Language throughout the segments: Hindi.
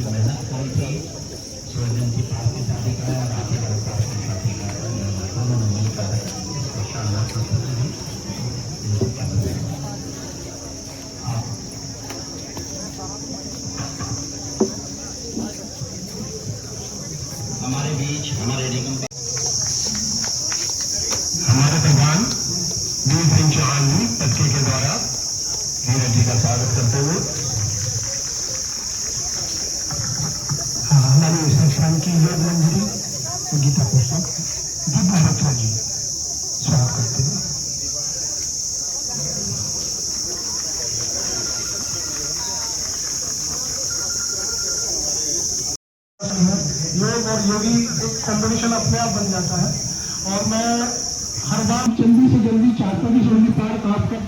काफी मेहनत करी थी। सुरजन की पास की शादी का और आगे वाले पास की शादी का दोनों ने मिलकर इसको शानदार प्रस्तुति दी। हमारे बीच हमारे निगम हमारे प्रधान वीर सिंह चौहान जी बच्चे के द्वारा धीरज जी का स्वागत करते हुए हमारे संस्थान की योग मंजरी गीता पुस्तक दिव्य बत्रा जी स्वागत करते हुए योग और योगी एक कॉम्बिनेशन अपने आप बन जाता है। और मैं हर बार जल्दी से जल्दी चाहता हूँ कि पार्क आपका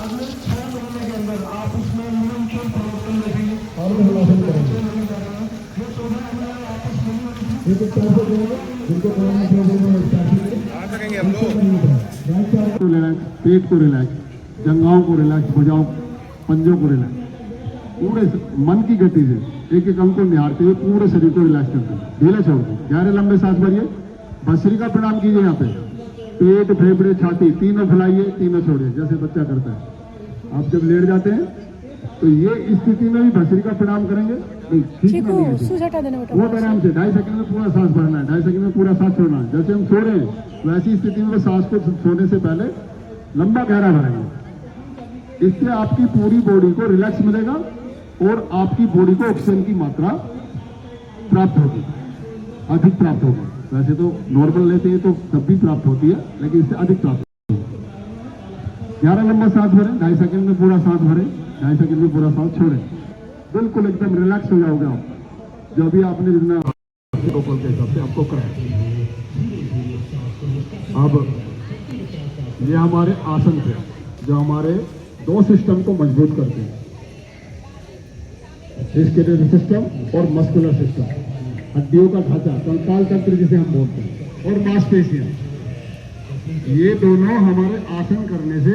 अगले 6 महीने के अंदर आप उसमें निरंतर परिवर्तन देखेंगे और पेट को रिलैक्स, जंघाओं को रिलैक्स, भुजाओं पंजों को रिलैक्स, पूरे मन की गति से एक एक अंग को निहारते हुए पूरे शरीर को रिलैक्स करते हैं। ढीला छोड़ दो, गहरे लंबे सांस भरिए, भस्त्री का प्रणाम कीजिए। यहाँ पे पेट, फेफड़े, छाती तीनों फैलाइए, तीनों छोड़िए जैसे बच्चा करता है। आप जब लेट जाते हैं तो ये स्थिति में भी भस्त्री का प्रणाम करेंगे। नहीं, वो आराम से 2.5 सेकंड में पूरा सांस भरना है, 2.5 सेकंड में पूरा सांस छोड़ना है। जैसे हम सो रहे हैं वैसी स्थिति में सांस को सोने से पहले लंबा गहरा भरेंगे। इससे आपकी पूरी बॉडी को रिलैक्स मिलेगा और आपकी बॉडी को ऑक्सीजन की मात्रा प्राप्त होगी, अधिक प्राप्त होगी। वैसे तो नॉर्मल लेते हैं तो तब भी प्राप्त होती है, लेकिन इससे अधिक प्राप्त होती है। 11 लंबा सांस भरें, 2.5 सेकंड में पूरा सांस भरें, 2.5 सेकंड में पूरा सांस छोड़ें। बिल्कुल एकदम रिलैक्स हो जाओगे आप, जो भी आपने जितना प्रोटोकॉल के हिसाब से आपको कराया। अब ये हमारे आसन थे जो हमारे 2 सिस्टम को मजबूत करते हैं, रेस्पिरेटरी सिस्टम और मस्कुलर सिस्टम, हड्डियों का ढांचा, कंकाल तंत्र जिसे हम बोलते हैं, और मांसपेशियां। ये दोनों हमारे आसन करने से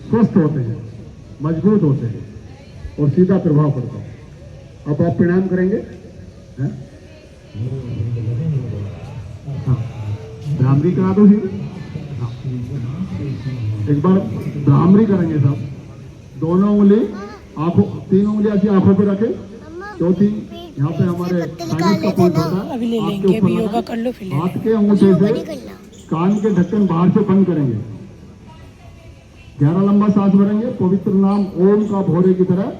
स्वस्थ होते हैं, मजबूत होते हैं और सीधा प्रभाव पड़ता है। अब आप प्रणाम करेंगे, हाँ, भ्रामरी करा दो सीधे। हाँ, एक बार भ्रामरी करेंगे साहब। दोनों उंगली आंखों, 3 उंगली ऐसी आंखों पे रखें, चौथी यहाँ पे हमारे का पॉइंट होता है। हाथ के अंगूठे से कान के ढक्कन बाहर से बंद करेंगे, 11 लंबा सांस भरेंगे, पवित्र नाम ओम का भोरे की तरह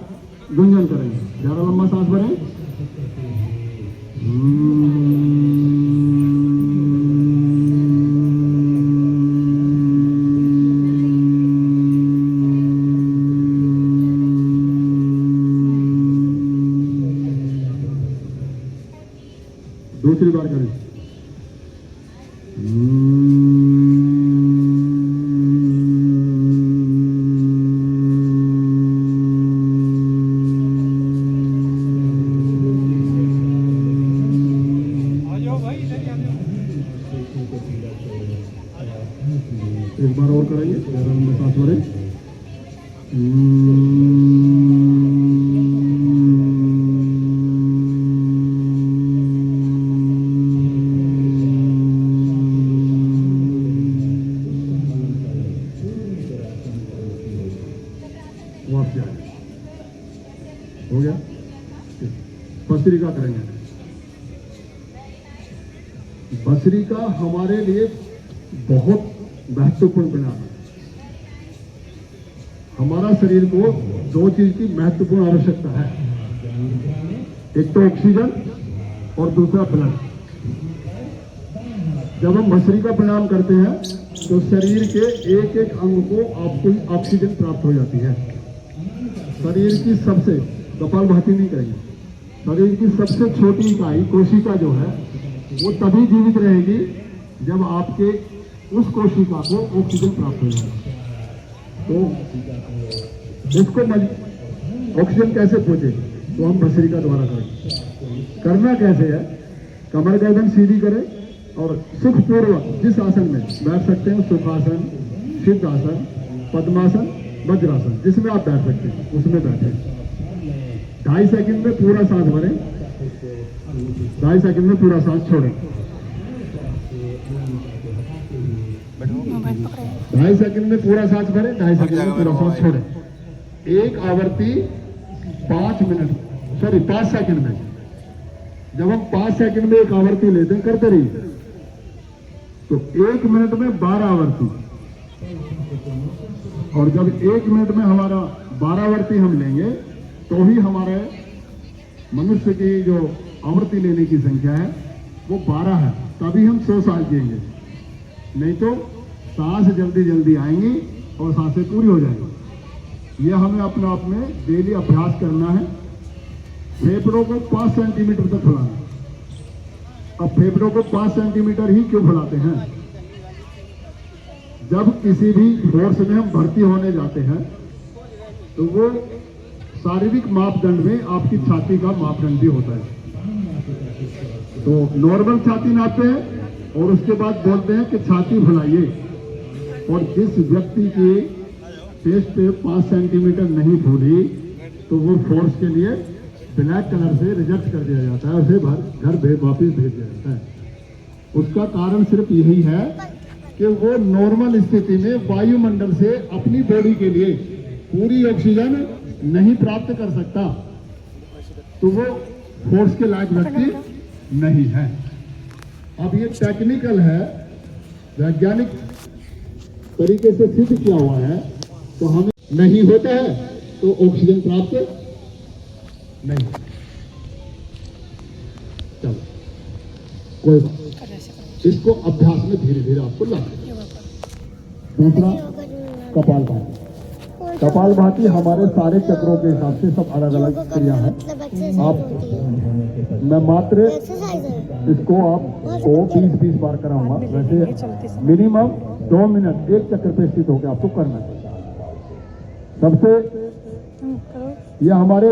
गुंजन करेंगे। 11 लंबा सांस भरें, दूसरी बार करें, एक बार और कराइए। 11 लंबा सांस भरें, हो गया। भस्त्रिका करेंगे। भस्त्रिका हमारे लिए बहुत महत्वपूर्ण बना है। हमारा शरीर को 2 चीज की महत्वपूर्ण आवश्यकता है, एक तो ऑक्सीजन और दूसरा ब्लड। जब हम भस्त्रिका प्रणाम करते हैं तो शरीर के एक एक अंग को आपको ऑक्सीजन प्राप्त हो जाती है। शरीर की सबसे, कपालभाति नहीं करेंगे, शरीर की सबसे छोटी इकाई कोशिका जो है वो तभी जीवित रहेगी जब आपके उस कोशिका को ऑक्सीजन प्राप्त हो जाए। तो इसको ऑक्सीजन कैसे पहुंचे, तो हम भस्त्रिका द्वारा करें। करना कैसे है, कमर गर्दन सीधी करें और सुखपूर्वक जिस आसन में बैठ सकते हैं, सुखासन, सिद्ध आसन, पद्मासन, वज्रासन, जिसमें आप बैठ सकते हैं उसमें बैठे। 2.5 सेकंड में पूरा सांस भरें, 2.5 सेकंड में पूरा सांस छोड़ें, 2.5 सेकंड में पूरा सांस भरें, 2.5 सेकंड में पूरा सांस छोड़ें। एक आवृत्ति 5 सेकंड में। जब हम 5 सेकंड में एक आवृत्ति लेते हैं, करते रहिए, तो 1 मिनट में 12 आवृत्ति, और जब 1 मिनट में हमारा 12 आवृत्ति हम लेंगे तो ही हमारे मनुष्य की जो आवृत्ति लेने की संख्या है वो 12 है, तभी हम 100 साल जिएंगे। नहीं तो सांस जल्दी जल्दी आएंगी और सांसें पूरी हो जाएंगी। यह हमें अपने आप में डेली अभ्यास करना है। फेफड़ों को 5 सेंटीमीटर तक फैलाना। अब फेफड़ों को 5 सेंटीमीटर ही क्यों फैलाते हैं? जब किसी भी फोर्स में हम भर्ती होने जाते हैं तो वो शारीरिक मापदंड में आपकी छाती का मापदंड भी होता है। तो नॉर्मल छाती नापते हैं और उसके बाद बोलते हैं कि छाती फैलाइए, और जिस व्यक्ति की चेस्ट पे 5 सेंटीमीटर नहीं फूली तो वो फोर्स के लिए ब्लैक कलर से रिजेक्ट कर दिया जाता है, उसे घर वापिस भेज दिया जाता है। उसका कारण सिर्फ यही है कि वो नॉर्मल स्थिति में वायुमंडल से अपनी बॉडी के लिए पूरी ऑक्सीजन नहीं प्राप्त कर सकता, तो वो फोर्स के लायक व्यक्ति नहीं है। अब ये टेक्निकल है, वैज्ञानिक तरीके से सिद्ध किया हुआ है। तो हमें नहीं होता है तो ऑक्सीजन प्राप्त नहीं। चलो कोई बात, इसको अभ्यास में धीरे धीरे आपको लाना। दूसरा कपालभाति। कपालभाति हमारे सारे चक्रों के हिसाब से सब अलग अलग क्रिया है। आप मैं मात्र इसको आपको 20-20 बार कराऊंगा। वैसे मिनिमम 2 मिनट एक चक्र पे स्थित होकर आपको करना चाहिए। सबसे यह हमारे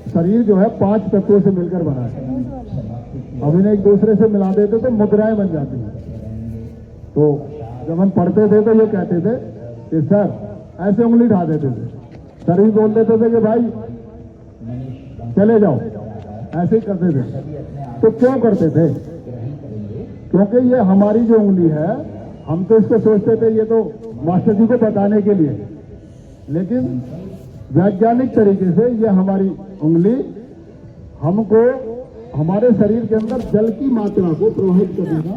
शरीर जो है 5 तत्वों से मिलकर बना है। अब इन्हें एक दूसरे से मिला देते तो मुद्राएं बन जाती हैं। तो जब हम पढ़ते थे तो ये कहते थे कि सर, ऐसे उंगली उठा देते थे, सर भी बोल देते थे कि भाई चले जाओ, ऐसे ही करते थे। तो क्यों करते थे? क्योंकि ये हमारी जो उंगली है, हम तो इसको सोचते थे ये तो मास्टर जी को बताने के लिए, लेकिन वैज्ञानिक तरीके से ये हमारी उंगली हमको हमारे शरीर के अंदर जल की मात्रा को प्रवाहित करने का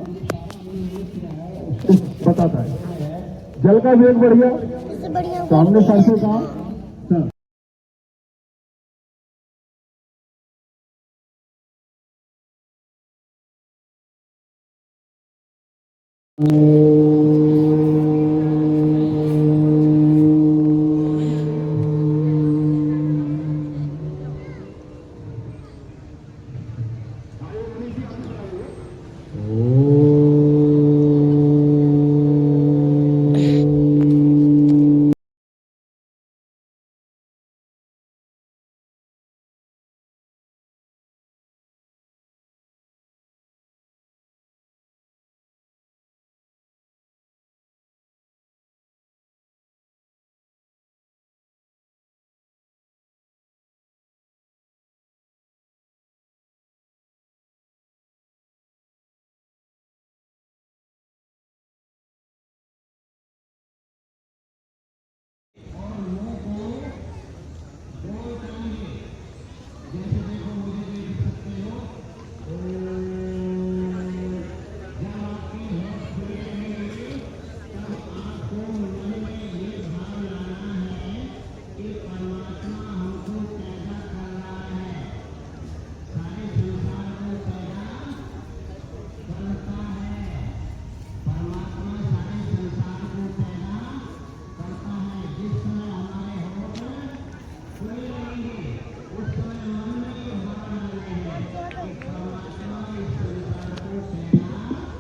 बताता है। जल का वेग बढ़ गया, सामने सरसों का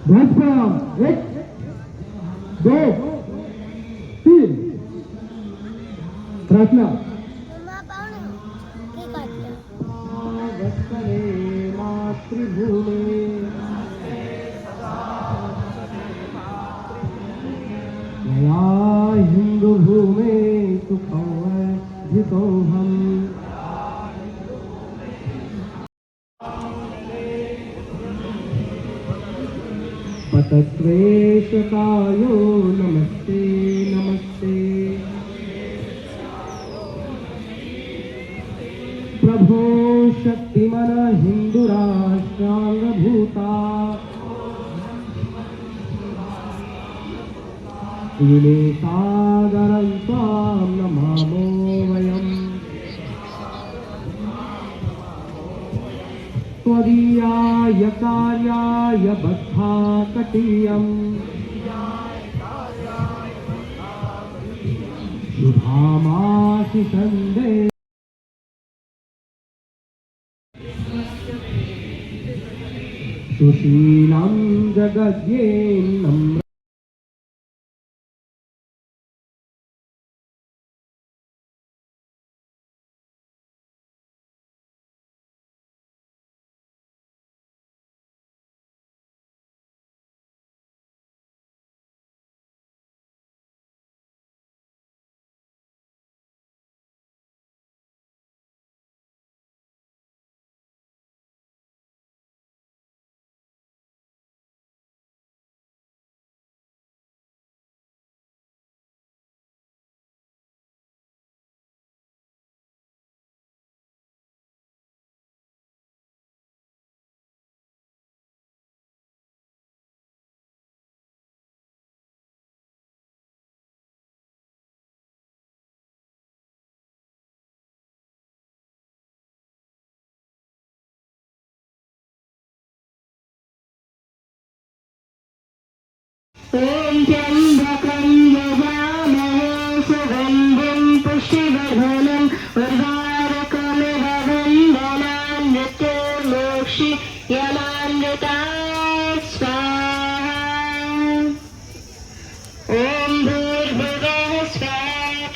भाजपा 1 2 3 प्रार्थना भूमे या हिंदू भूमे सुखं वर्धितो हम पतत्वेशकायो नमस्ते नमस्ते प्रभो शक्तिमन हिंदुराष्ट्रांगभूता ईने सादरं त्वां नमामो वयम् त्वदीयाय कार्याय बद्धा कटीयम् शुभामाशिषन्दे सुशीलं जगद्येन्नं ओम त्र्यंबकं यजामहे सुगंधिं पुष्टिवर्धनम् उर्वारुकमिव वन्दनान् मृत्युर्मोक्षीयमामृतात् स्वाहा ओम भूर्भुवः स्वः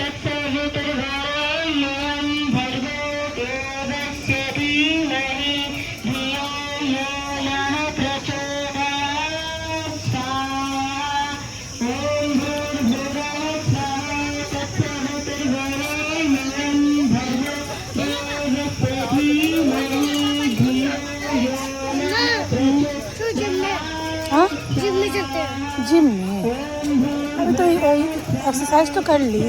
तत्सवितुर्वरेण्यं भर्गो देवस्य धीमहि धियो यो नः प्रचोदयात् स्वाहा ओम भूर्भुवः स्वः तत्सवितुर्वरेण्यं भर्गो देवस्य धीमहि धियो यो नः प्रचोदयात् हाँ जिम में चलते हैं। जिम में अभी तो एक्सरसाइज तो कर ली।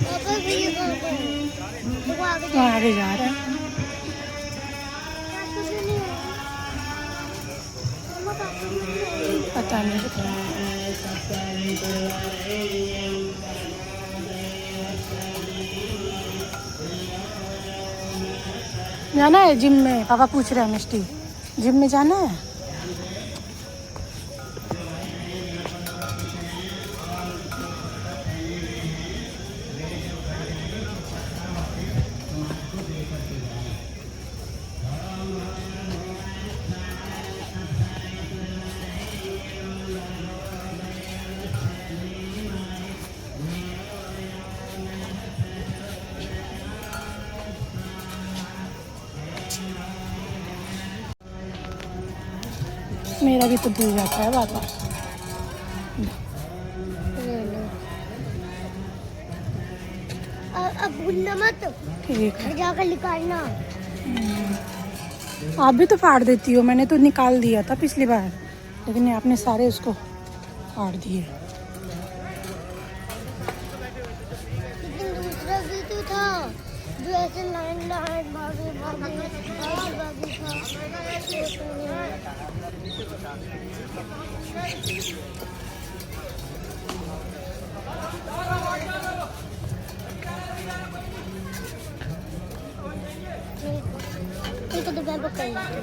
पापा भी ये करते हैं। तो वो आगे वहाँ आगे जा रहा है। कुछ नहीं है। मम्मा पापा भी नहीं है। पता नहीं जाना है जिम में। पापा पूछ रहे हैं मिष्टी जिम में जाना है। मेरा भी तो भूल जाता है बार बार। अब भूलना मत। ठीक है जाकर निकालना। आप भी तो फाड़ देती हो। मैंने तो निकाल दिया था पिछली बार, लेकिन आपने सारे उसको फाड़ दिए। लेकिन दूसरा भी तो था जो ऐसे लाइन लाइन भागे भागे भागे भागे था। ठीक है तो मैं पकड़ लेती हूँ।